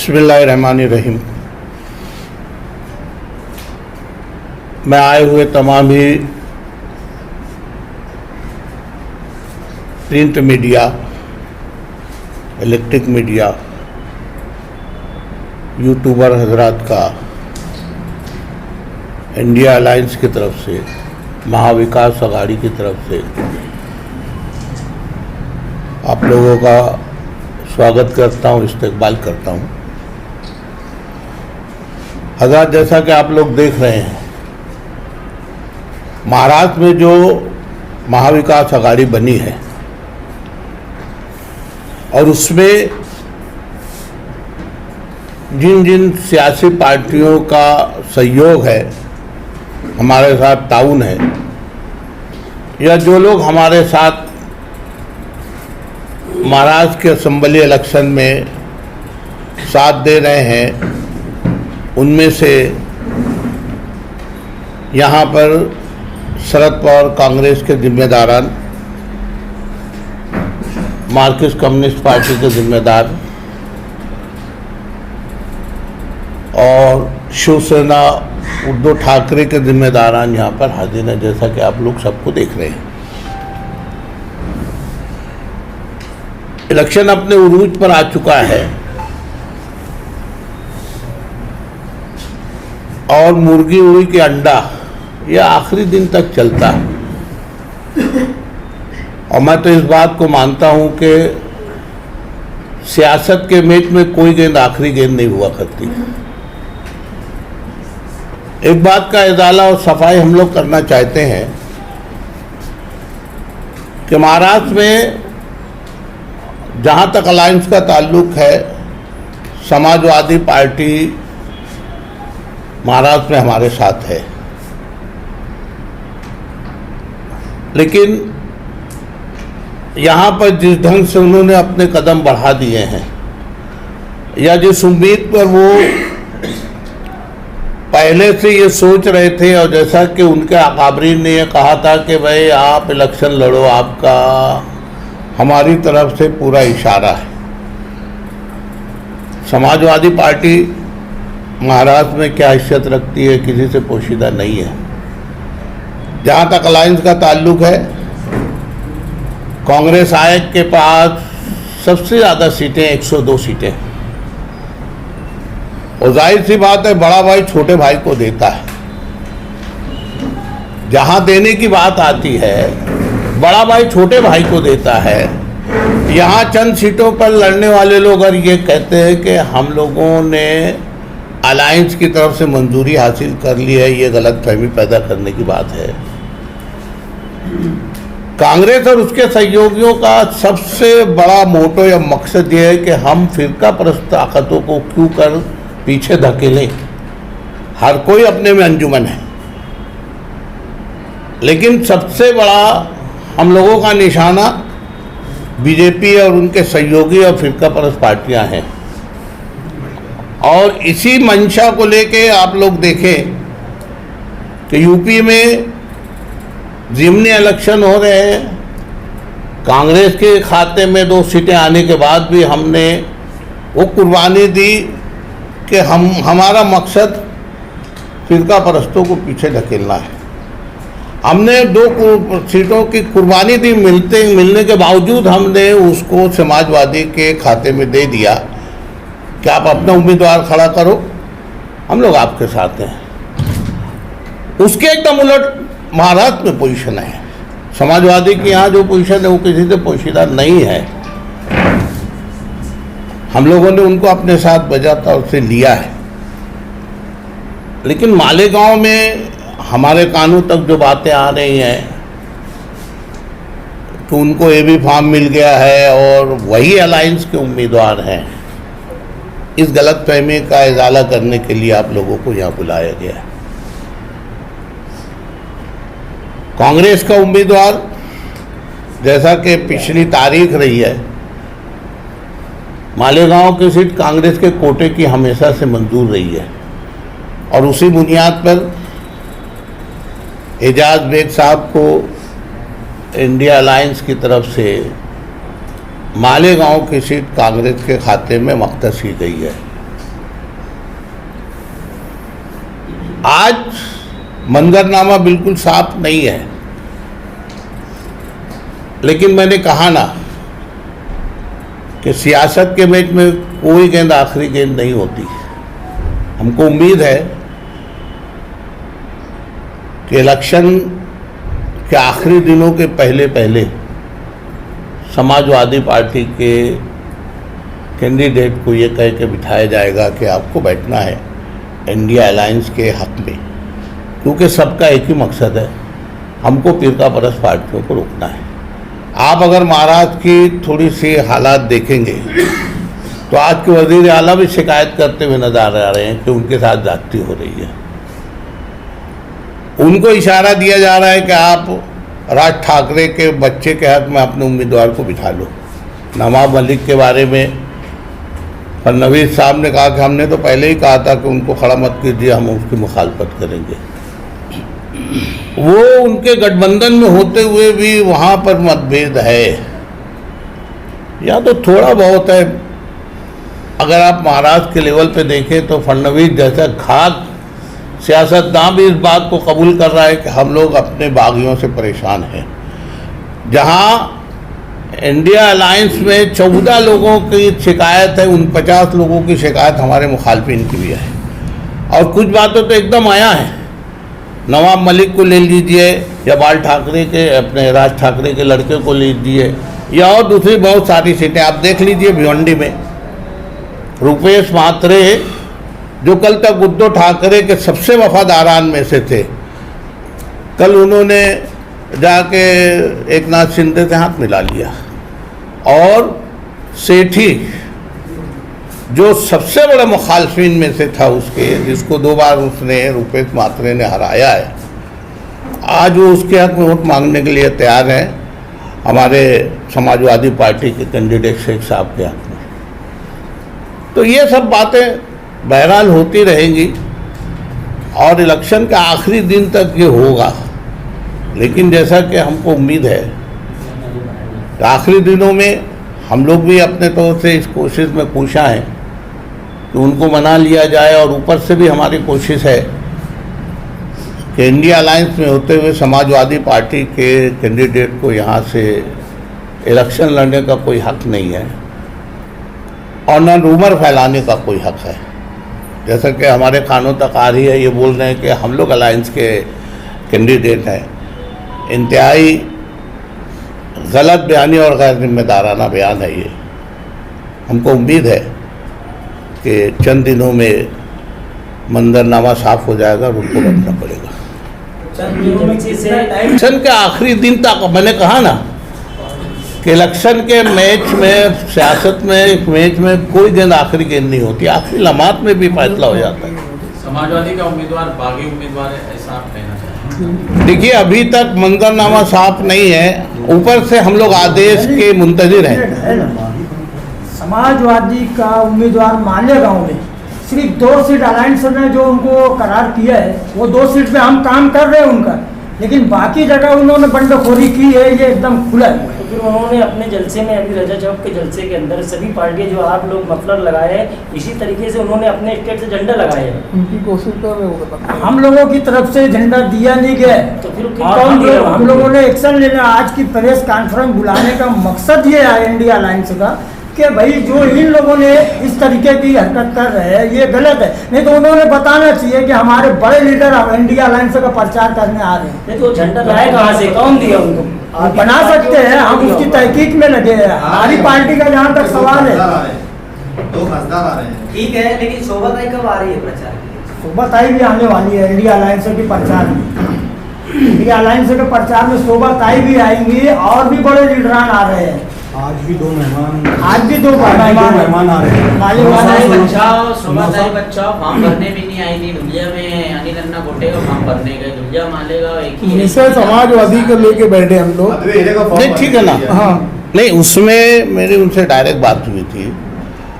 बिस्मिल्लाहिर्रहमानिर्रहीम। मैं आए हुए तमाम ही print media, electric media, YouTuber हजरात का इंडिया अलायंस की तरफ से, महाविकास अघाड़ी की तरफ से आप लोगों का स्वागत करता हूँ, इस्तकबाल करता हूँ। हज़रात, जैसा कि आप लोग देख रहे हैं, महाराष्ट्र में जो महाविकास अघाड़ी बनी है और उसमें जिन जिन सियासी पार्टियों का सहयोग है, हमारे साथ ताउन है, या जो लोग हमारे साथ महाराष्ट्र के असेंबली इलेक्शन में साथ दे रहे हैं, उनमें से यहाँ पर शरद पवार कांग्रेस के जिम्मेदारान, मार्क्सिस्ट कम्युनिस्ट पार्टी के जिम्मेदार और शिवसेना उद्धव ठाकरे के जिम्मेदारान यहाँ पर हाजिर हैं, जैसा कि आप लोग सबको देख रहे हैं। इलेक्शन अपने उरूज पर आ चुका है और मुर्गी उड़ी के अंडा यह आखिरी दिन तक चलता है। और मैं तो इस बात को मानता हूं कि सियासत के मैच में कोई गेंद आखिरी गेंद नहीं हुआ करती। एक बात का इजाला और सफाई हम लोग करना चाहते हैं कि महाराष्ट्र में जहां तक अलायंस का ताल्लुक है, समाजवादी पार्टी महाराष्ट्र में हमारे साथ है, लेकिन यहाँ पर जिस ढंग से उन्होंने अपने कदम बढ़ा दिए हैं, या जिस उम्मीद पर वो पहले से ये सोच रहे थे, और जैसा कि उनके अकाबरीन ने ये कहा था कि भाई आप इलेक्शन लड़ो, आपका हमारी तरफ से पूरा इशारा है। समाजवादी पार्टी महाराष्ट्र में क्या हैसियत रखती है, किसी से पोशीदा नहीं है। जहाँ तक अलायंस का ताल्लुक है, कांग्रेस आयोग के पास सबसे ज़्यादा सीटें 102 सीटें, और जाहिर सी बात है बड़ा भाई छोटे भाई को देता है। जहाँ देने की बात आती है, बड़ा भाई छोटे भाई को देता है। यहाँ चंद सीटों पर लड़ने वाले लोग और ये कहते हैं कि हम लोगों ने अलायंस की तरफ से मंजूरी हासिल कर ली है, ये गलतफहमी पैदा करने की बात है। कांग्रेस और उसके सहयोगियों का सबसे बड़ा मोटो या मकसद ये है कि हम फिरका परस्त ताकतों को क्यों कर पीछे धकेलें। हर कोई अपने में अंजुमन है, लेकिन सबसे बड़ा हम लोगों का निशाना बीजेपी और उनके सहयोगी और फिरका परस्त पार्टियां हैं। और इसी मंशा को लेके आप लोग देखें कि यूपी में ज़िमनी इलेक्शन हो रहे हैं, कांग्रेस के खाते में 2 सीटें आने के बाद भी हमने वो कुर्बानी दी कि हमारा मकसद फिरका परस्तों को पीछे धकेलना है। हमने 2 सीटों की कुर्बानी दी, मिलने के बावजूद हमने उसको समाजवादी के खाते में दे दिया कि आप अपना उम्मीदवार खड़ा करो, हम लोग आपके साथ हैं। उसके एकदम उलट महाराष्ट्र में पोजीशन है। समाजवादी की यहाँ जो पोजीशन है वो किसी से पोशीदा नहीं है। हम लोगों ने उनको अपने साथ बजाता और से लिया है। लेकिन मालेगांव में हमारे कानों तक जो बातें आ रही हैं कि उनको एबी फार्म मिल गया है और वही अलायंस के उम्मीदवार हैं, इस गलतफहमी का इजाला करने के लिए आप लोगों को यहाँ बुलाया गया है। कांग्रेस का उम्मीदवार, जैसा कि पिछली तारीख रही है, मालेगांव की सीट कांग्रेस के कोटे की हमेशा से मंजूर रही है, और उसी बुनियाद पर एजाज बेग साहब को इंडिया अलायंस की तरफ से मालेगांव की सीट कांग्रेस के खाते में मख्तस की गई है। आज मंजरनामा बिल्कुल साफ नहीं है, लेकिन मैंने कहा ना कि सियासत के मैच में कोई गेंद आखिरी गेंद नहीं होती। हमको उम्मीद है कि इलेक्शन के आखिरी दिनों के पहले पहले समाजवादी पार्टी के कैंडिडेट को ये कह के बिठाया जाएगा कि आपको बैठना है इंडिया अलायंस के हक में, क्योंकि सबका एक ही मकसद है, हमको फिरका परस्त पार्टियों को रोकना है। आप अगर महाराष्ट्र की थोड़ी सी हालात देखेंगे तो आज के वजीर आला भी शिकायत करते हुए नजर आ रहे हैं कि उनके साथ जाती हो रही है। उनको इशारा दिया जा रहा है कि आप राज ठाकरे के बच्चे के हक में अपने उम्मीदवार को बिठा लो। नवाब मलिक के बारे में फडणवीस साहब ने कहा कि हमने तो पहले ही कहा था कि उनको खड़ा मत कीजिए, हम उसकी मुखालफत करेंगे। वो उनके गठबंधन में होते हुए भी वहाँ पर मतभेद है, या तो थोड़ा बहुत है। अगर आप महाराष्ट्र के लेवल पे देखें तो फडणवीस जैसा घात सियासतदान भी इस बात को कबूल कर रहा है कि हम लोग अपने बागियों से परेशान हैं। जहाँ इंडिया अलायंस में 14 लोगों की शिकायत है, 49 लोगों की शिकायत हमारे मुखालफिन की भी है। और कुछ बातों तो एकदम आया है, नवाब मलिक को ले लीजिए या बाल ठाकरे के अपने राज ठाकरे के लड़के को ले लीजिए, या और दूसरी बहुत सारी सीटें आप देख लीजिए। भिवंडी में रुपेश म्हात्रे जो कल तक उद्धव ठाकरे के सबसे वफादारान में से थे, कल उन्होंने जाके एकनाथ शिंदे से हाथ मिला लिया। और सेठी जो सबसे बड़ा मुखालफिन में से था उसके, जिसको 2 बार उसने रुपेश म्हात्रे ने हराया है, आज वो उसके हक में वोट मांगने के लिए तैयार हैं हमारे समाजवादी पार्टी के कैंडिडेट शेख साहब के हक में। तो ये सब बातें बहरहाल होती रहेंगी और इलेक्शन के आखिरी दिन तक ये होगा। लेकिन जैसा कि हमको उम्मीद है कि आखिरी दिनों में हम लोग भी अपने तौर से इस कोशिश में कोशा हैं कि उनको मना लिया जाए, और ऊपर से भी हमारी कोशिश है कि इंडिया अलायंस में होते हुए समाजवादी पार्टी के कैंडिडेट को यहाँ से इलेक्शन लड़ने का कोई हक नहीं है और न रूमर फैलाने का कोई हक है। जैसा कि हमारे कानों तक आ रही है, ये बोल रहे हैं कि हम लोग अलायंस के कैंडिडेट हैं। इंतहाई गलत बयानी और गैर जिम्मेदाराना बयान है ये। हमको उम्मीद है कि चंद दिनों में मंजरनामा साफ हो जाएगा और उनको बनना पड़ेगा। इलेक्शन के आखिरी दिन तक मैंने कहा ना कि इलेक्शन के मैच में, सियासत में, एक मैच में कोई गेंद आखिरी गेंद नहीं होती, आखिरी लम्हात में भी फैसला हो जाता है। समाजवादी का उम्मीदवार बागी उम्मीदवार है, ऐसा आप कहना चाहते हैं? देखिए, अभी तक मंजरनामा साफ नहीं है, ऊपर से हम लोग आदेश के मुंतजिर हैं। समाजवादी का उम्मीदवार मालेगांव में सिर्फ 2 सीट अलायंस ने जो उनको करार किया है, वो 2 सीट पे हम काम कर रहे हैं उनका, लेकिन बाकी जगह उन्होंने बंडखोरी की है, ये एकदम खुला है। तो फिर उन्होंने अपने जलसे में, अभी रजा चौक के जलसे के अंदर सभी पार्टियां जो आप लोग मफलर लगाए हैं, इसी तरीके से उन्होंने अपने स्टेट से झंडा लगाए हैं। उनकी कोशिश कर रहे हो, हम लोगों की तरफ से झंडा दिया नहीं गया, तो फिर हम लोगों ने एक्शन लेना। आज की प्रेस कॉन्फ्रेंस बुलाने का मकसद ये है इंडिया अलायंस का कि भाई जो इन लोगों ने इस तरीके की हरकत कर रहे हैं ये गलत है। नहीं तो उन्होंने बताना चाहिए कि हमारे बड़े लीडर इंडिया अलायंस का प्रचार करने आ रहे हैं। तो झंडा लाए कहाँ से, कौन दिया उनको? आप बना सकते हैं, हम उसकी तहकीक में लगे हैं। हमारी पार्टी का जहाँ तक सवाल है, 2 खासदार आ रहे हैं। ठीक है, लेकिन शोभाताई कब आ रही है प्रचार के लिए? शोभाताई भी आने वाली है इंडिया अलायंस के प्रचार में। इंडिया अलायंस के प्रचार में शोभाताई भी आएंगी और भी बड़े लीडरान आ रहे हैं। आज भी 2 मेहमान आ रहे हैं। बच्चा फॉर्म भरने भी नहीं आई थी। दुलिया में अनिल अन्ना गोटे का फॉर्म भरने गए, दुलिया मालेगा एक ही समाजवादी को लेके बैठे हम लोग। नहीं, ठीक है ना। हाँ, नहीं, उसमें मेरी उनसे डायरेक्ट बात हुई थी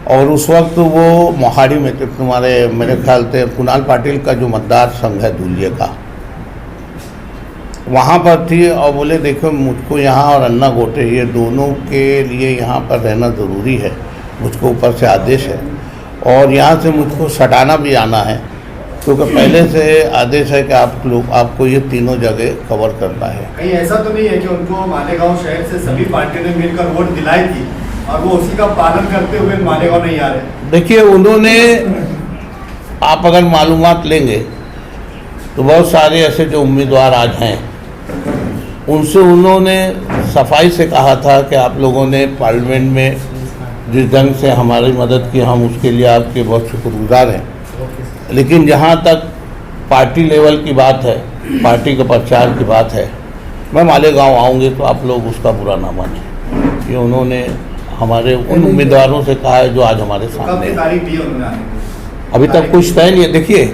और उस वक्त वो मोहाड़ी में थे। तुम्हारे मेरे ख्याल से कुणाल पाटिल का जो मतदार संघ है दुलिया का, वहाँ पर थी और बोले देखो मुझको यहाँ और अन्ना गोटे ये दोनों के लिए यहाँ पर रहना ज़रूरी है, मुझको ऊपर से आदेश है और यहाँ से मुझको सटाना भी आना है क्योंकि पहले से आदेश है कि आपको ये तीनों जगह कवर करना है। कहीं ऐसा तो नहीं है कि उनको मालेगांव शहर से सभी पार्टियों ने मिलकर वोट दिलाई थी और वो उसी का पालन करते हुए मालेगांव नहीं आ रहे? देखिए, उन्होंने, आप अगर मालूमात लेंगे तो बहुत सारे ऐसे जो उम्मीदवार आज हैं उनसे उन्होंने सफाई से कहा था कि आप लोगों ने पार्लियामेंट में जिस ढंग से हमारी मदद की, हम उसके लिए आपके बहुत शुक्रगुजार हैं। लेकिन जहाँ तक पार्टी लेवल की बात है, पार्टी के प्रचार की बात है, मैं मालेगांव आऊँगी तो आप लोग उसका बुरा ना मानें कि उन्होंने हमारे उन उम्मीदवारों से कहा है जो आज हमारे सामने है। तारीख दी है उन्होंने आने की? अभी तक कुछ तय नहीं है। देखिए,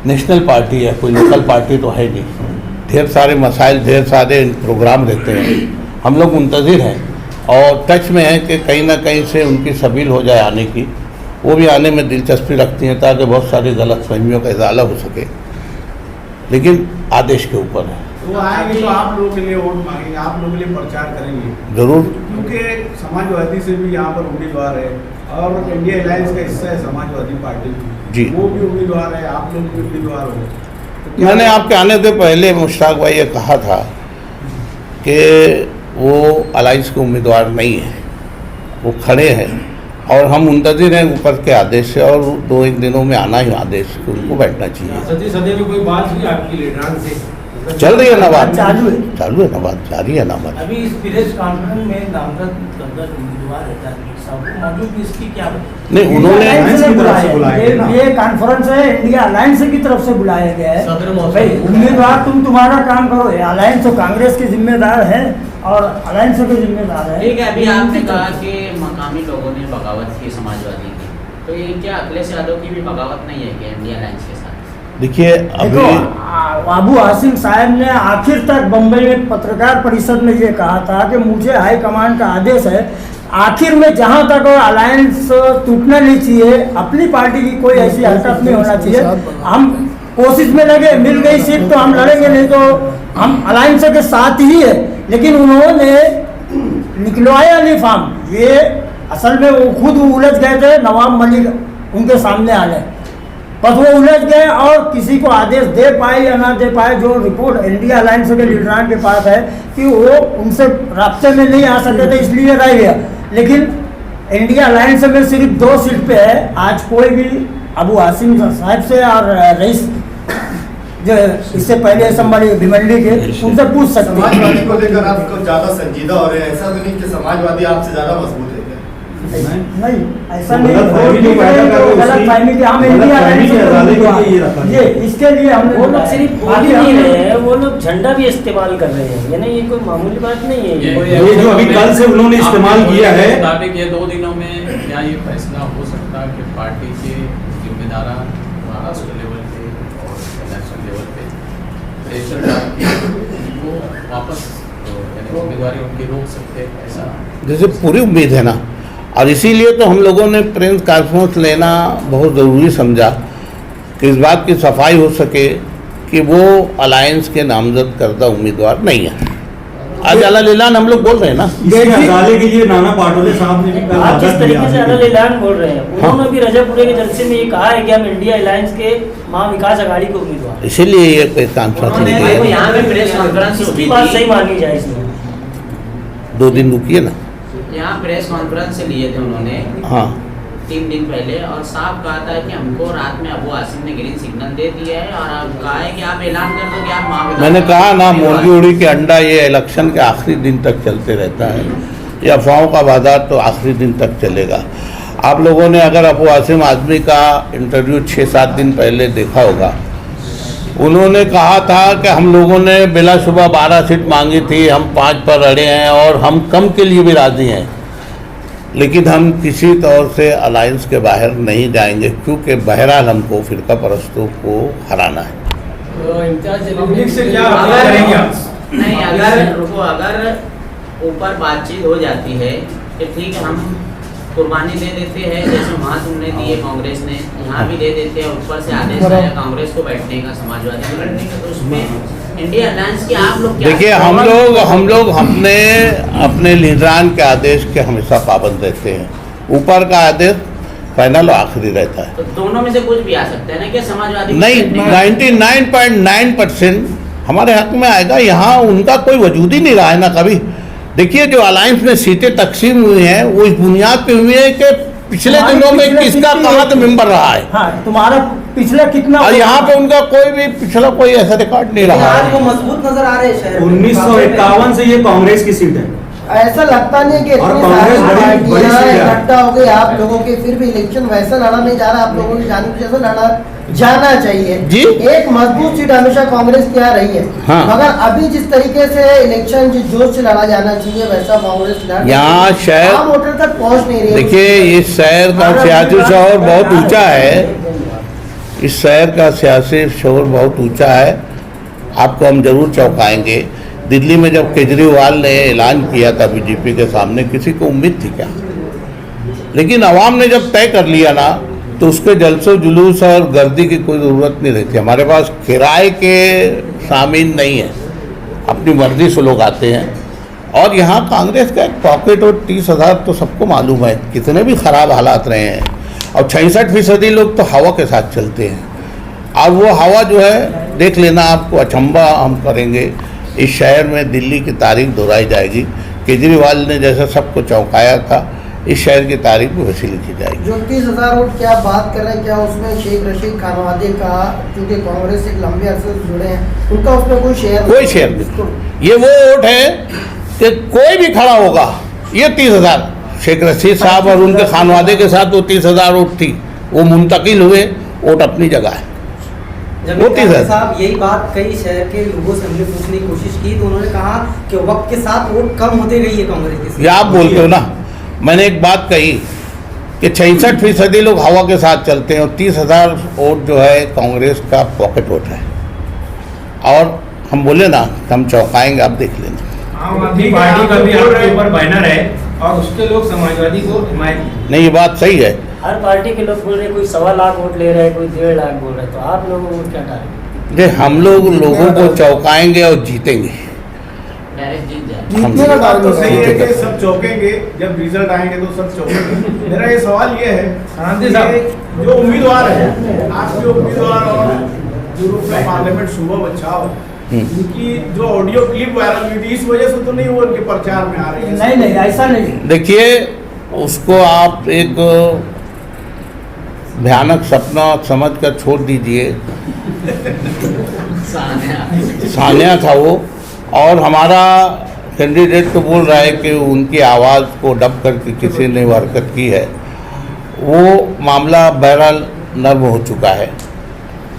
नेशनल पार्टी है, कोई लोकल पार्टी तो है नहीं। ढेर सारे मसाइल, ढेर सारे प्रोग्राम रहते हैं। हम लोग मुंतज़िर हैं और टच में हैं कि कहीं ना कहीं से उनकी सबील हो जाए आने की। वो भी आने में दिलचस्पी रखती हैं ताकि बहुत सारी गलतफहमियों का इजाला हो सके, लेकिन आदेश के ऊपर है। वो आएंगे तो आप लोगों के लिए वोट मांगेंगे, आप लोगों के लिए प्रचार करेंगे जरूर, क्योंकि समाजवादी से भी यहाँ पर उम्मीदवार है और इंडिया अलायंस का हिस्सा है समाजवादी पार्टी जी। वो भी उम्मीदवार है, आप लोग भी उम्मीदवार हो। तो मैंने आपके आने से पहले मुश्ताक भाई ये कहा था कि वो अलायंस के उम्मीदवार नहीं है, वो खड़े हैं और हम मुंतज़िर हैं ऊपर के आदेश से, और 2-1 दिनों में आना ही आदेश कि उनको बैठना चाहिए। सदी में कोई बात हुई आपकी लीडरान से? चल रही है ना बात, चालू है। चालू है ना बात, जारी है ना बात। अभी इस प्रेस कॉन्फ्रेंस में नामजद उम्मीदवार रहता है मौजूद, इसकी क्या? नहीं, उन्होंने अलायंस से की तरफ से बुलाया बुलाया है। गया। ये कॉन्फ्रेंस है इंडिया अलायंस की तरफ से बुलाया गया है। सदर महोत्सव। भाई उम्मीदवार तुम्हारा काम करो, अलायंस तो कांग्रेस के जिम्मेदार है और अलायंस के जिम्मेदार है। ठीक है, अभी आपने कहा कि मकामी लोगों ने बगावत की समाजवादी की, तो ये क्या अखिलेश यादव की भी बगावत नहीं है कि इंडिया अलायंस के साथ? देखिए, अभी देखो, अबू आसिम साहब ने आखिर तक बम्बई में पत्रकार परिषद में ये कहा था कि मुझे हाईकमान का आदेश है, आखिर में जहां तक अलायंस टूटना नहीं चाहिए, अपनी पार्टी की कोई ऐसी हरकत नहीं होना चाहिए। हम कोशिश में लगे, मिल गई सीट तो हम लड़ेंगे, नहीं तो हम अलायंस के साथ ही है। लेकिन उन्होंने निकलवाया नहीं फॉर्म, ये असल में वो खुद उलझ गए थे, नवाब मलिक उनके सामने आने, बस वो उलझ गए और किसी को आदेश दे पाए या ना दे पाए। जो रिपोर्ट इंडिया अलायंस के लीडरान के पास है कि वो उनसे रास्ते में नहीं आ सकते थे, इसलिए रह गया। लेकिन इंडिया अलायंस में सिर्फ 2 सीट पे है। आज कोई भी अबू आसिम साहब से और रईस जो इससे पहले संभाली भिमंडी के, उनसे पूछ सकते हैं। समाजवादी को लेकर आप ज्यादा संजीदा हो रहे हैं, ऐसा तो नहीं कि समाजवादी आपसे ज्यादा मजबूत है? नहीं, ऐसा नहीं। गलतफहमी कि हम इंडिया अलायंस ये इसके लिए हमने वो लोग सिर्फ बोल ही नहीं रहे हैं, वो लोग झंडा भी इस्तेमाल कर रहे हैं, यानी ये कोई मामूली बात नहीं है। ये जो अभी कल से उन्होंने इस्तेमाल किया है, मुताबिक ये 2 दिनों में क्या ये फैसला हो सकता है कि पार्टी के जिम्मेदार महाराष्ट्र लेवल पे और नेशनल लेवल पे प्रेशर डाल के वो वापस यानी उम्मीदवारी उनकी रोक सकते हैं, ऐसा जैसे पूरी उम्मीद है ना, और इसीलिए तो हम लोगों ने प्रेस कॉन्फ्रेंस लेना बहुत ज़रूरी समझा कि इस बात की सफाई हो सके कि वो अलायंस के नामजद करदा उम्मीदवार नहीं है। आज अलग ऐलान हम लोग बोल रहे हैं ना, इसके हवाले के लिए नाना पाटोले साहब ने भी कल आप जिस आदेश तरीके से दिया अलग है। ऐलान बोल रहे हैं, उन्होंने भी रजापुरे के जलसे में ये कहा है कि हम इंडिया अलायंस के महाविकास अघाड़ी के उम्मीदवार हैं। इसीलिए ये प्रेस कॉन्फ्रेंस ली देखो, गई है। यहाँ पे प्रेस कॉन्फ्रेंस इसकी हुई बात थी, सही मानी जाए इसमें। 2 दिन रुकिए ना। यहाँ प्रेस कॉन्फ्रेंस लिए थे उन्होंने हाँ, 3 दिन पहले, और साफ कहा था कि हमको रात में अबू आसिम ने ग्रीन सिग्नल दे दिया है और अब कहा है कि आप ऐलान कर दो कि आप महाविकास मैंने कहा ना, अघाड़ी मुर्गी उड़ी के अंडा ये इलेक्शन के आखिरी दिन तक चलते रहता है। ये अफवाहों का बाजार तो आखिरी दिन तक चलेगा। आप लोगों ने अगर अबू आसिम आजमी का इंटरव्यू 6-7 दिन पहले देखा होगा, उन्होंने कहा था कि हम लोगों ने बिलाशुबा 12 सीट मांगी थी, हम 5 पर अड़े हैं और हम कम के लिए भी राजी हैं, लेकिन हम किसी तौर से अलायंस के बाहर नहीं जाएंगे क्योंकि बहरहाल हमको फिरका परस्तों को हराना है। तो इम्तियाज पब्लिक से क्या अगर करेंगे आप? नहीं, अगर ऊपर बातचीत हो जाती है कि ठीक है हम कुर्बानी दे देते हैं, जैसे वहाँ तुमने दिए कांग्रेस ने, यहाँ भी दे देते हैं, ऊपर से आदेश आया कांग्रेस को बैठने का, समाजवादी को बैठने का, तो उसमें इंडिया अलायंस की आप लोग क्या? देखिए, हम लोग अपने लीडरान के आदेश के हमेशा पाबंद रहते हैं। ऊपर का आदेश फाइनल और आखिरी रहता है। तो दोनों में से कुछ भी आ सकता है ना, क्या समाजवादी नहीं, 99.9% हमारे हक में आएगा। यहाँ उनका कोई वजूद ही नहीं रहा है ना कभी। देखिए, जो अलायंस में सीटें तकसीम हुई हैं वो इस बुनियाद पे हुई है कि पिछले दिनों में किसका कहाँ तो मेंबर रहा है। हाँ, तुम्हारा पिछला कितना, और यहाँ पे उनका कोई भी पिछला कोई ऐसा रिकॉर्ड नहीं रहा आज वो है। मजबूत नजर आ रहे हैं शहर में। 1951 से ये कांग्रेस की सीट है। ऐसा लगता नहीं कि और इतनी कांग्रेस सारी बड़ी पार्टियां सीट है। इकट्ठा हो गई आप लोगों के, फिर भी इलेक्शन वैसा लड़ा नहीं जा रहा। आप लोगों की जाने जैसा लड़ा जाना चाहिए जी। एक मजबूत सीट हमेशा कांग्रेस की यहाँ रही है। हाँ। मगर अभी जिस तरीके से इलेक्शन जिस जोश से लड़ा जाना चाहिए वैसा कांग्रेस लड़ यहाँ शहर, आम वोटर तक पहुँच नहीं रही है। देखिए, इस शहर का सियासी शोर बहुत ऊंचा है। इस शहर का सियासी शोर बहुत ऊंचा है। आपको हम जरूर चौंकाएंगे। दिल्ली में जब केजरीवाल ने ऐलान किया था बीजेपी के सामने, किसी को उम्मीद थी क्या? लेकिन अवाम ने जब तय कर लिया ना, तो उसके जलसों जुलूस और गर्दी की कोई ज़रूरत नहीं रहती। हमारे पास किराए के सामीन नहीं है, अपनी मर्जी से लोग आते हैं। और यहाँ कांग्रेस का एक पॉकेट और 30,000 तो सबको मालूम है कितने भी ख़राब हालात रहे हैं। और 66% लोग तो हवा के साथ चलते हैं। अब वो हवा जो है, देख लेना, आपको अचंभा हम करेंगे। इस शहर में दिल्ली की तारीख दोहराई जाएगी। केजरीवाल ने जैसा सबको चौंकाया था, इस शहर की तारीख भी वैसी लिखी जाएगी। जो 30,000 वोट क्या बात कर रहे हैं, क्या उसमें शेख रशीद खानवादे का, क्योंकि कांग्रेस से एक लंबे अरसे से जुड़े हैं, उनका उसमें कोई शेयर नहीं। ये वो वोट है कि कोई भी खड़ा होगा। ये 30,000 शेख रशीद साहब और उनके खानवादे के साथ वो 30,000 वोट थी, वो मुंतकिल हुए, वोट अपनी जगह है। जब साहब यही बात कई शहर के लोगों से हमने पूछने की कोशिश की, तो उन्होंने कहा कि वक्त के साथ वोट कम होते गई है कांग्रेस की। ये आप बोलते हो ना, मैंने एक बात कही कि 66% लोग हवा के साथ चलते हैं और 30,000 वोट जो है कांग्रेस का पॉकेट वोट है। और हम बोले ना, हम चौंकाएंगे, आप देख लेना। आम आदमी पार्टी का भी आपके ऊपर बैनर है और उसके लोग समाजवादी को हिमायत। नहीं, ये बात सही है। हर पार्टी के लोग बोल रहे हैं, कोई 1.25 लाख वोट ले रहे हैं, कोई 1.5 लाख बोल रहे हैं, तो आप लोगों को क्या टारगेट? जे हम लोग लोगों को चौंकाएंगे और जीतेंगे। डायरेक्ट जीत जाए। जीतने का बात तो सही है कि सब चौंकेंगे, जब रिजल्ट आएंगे तो सब चौंकेंगे। मेरा ये सवाल ये है कि जो उम्मीदवार है, आपके उम्मीदवार और यूरोप का पार्लियामेंट शुभम बचाव, उनकी जो ऑडियो क्लिप वायरल हुई थी, इस वजह से तो नहीं वो उनके प्रचार में आ रही है? नहीं, ऐसा नहीं। देखिए, उसको आप एक भयानक सपना समझ कर छोड़ दीजिए। सानिया था वो, और हमारा कैंडिडेट तो बोल रहा है कि उनकी आवाज़ को दब करके किसी ने हरकत की है। वो मामला बहरहाल नर्म हो चुका है।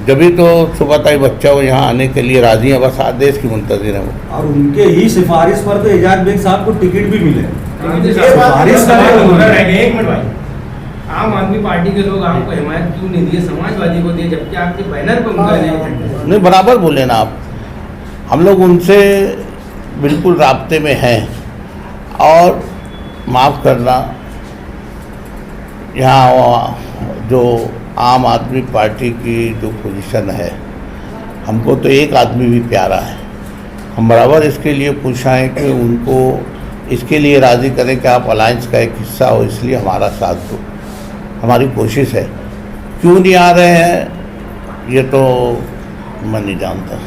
जभी तो सुबह तक बच्चा वो यहाँ आने के लिए राजी है, बस आदेश की मुंतज़िर है वो। और उनके ही सिफारिश पर तो एजाज बेग साहब को टिकट भी मिले। एक मिनट भाई, आम आदमी पार्टी के लोग आपको हिमायत क्यों नहीं दिए, समाजवादी को दिए, जबकि आपके बैनर पर उनका नहीं, बराबर बोले ना आप। हम लोग उनसे बिल्कुल राब्ते में हैं। और माफ़ करना, यहाँ जो आम आदमी पार्टी की जो पोजीशन है, हमको तो एक आदमी भी प्यारा है। हम बराबर इसके लिए पूछाएं कि उनको इसके लिए राज़ी करें कि आप अलायंस का एक हिस्सा हो, इसलिए हमारा साथ दो। हमारी कोशिश है। क्यों नहीं आ रहे हैं ये तो मैं नहीं जानता।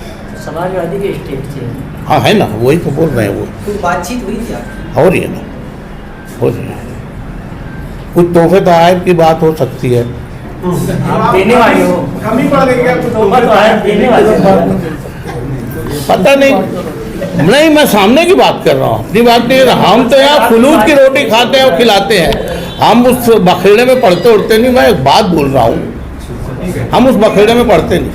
समाजवादी के स्टेट से हाँ, है ना, वही तो बोल रहे हैं। वो कुछ बातचीत हुई थी आपकी? हो रही है ना, हो रही है। कुछ तोहफे तोहफ़ की बात हो सकती है। आप देने वाले हो, कमी पड़ गई क्या कुछ? तोहफा तो है, देने वाले हो। पता नहीं, मैं सामने की बात कर रहा हूँ, अपनी बात नहीं कर रहा। हम तो यहाँ फुलूद की रोटी खाते हैं और खिलाते हैं। हम उस बखेड़े में पढ़ते उड़ते नहीं। मैं एक बात बोल रहा हूँ, हम उस बखेड़े में पढ़ते नहीं।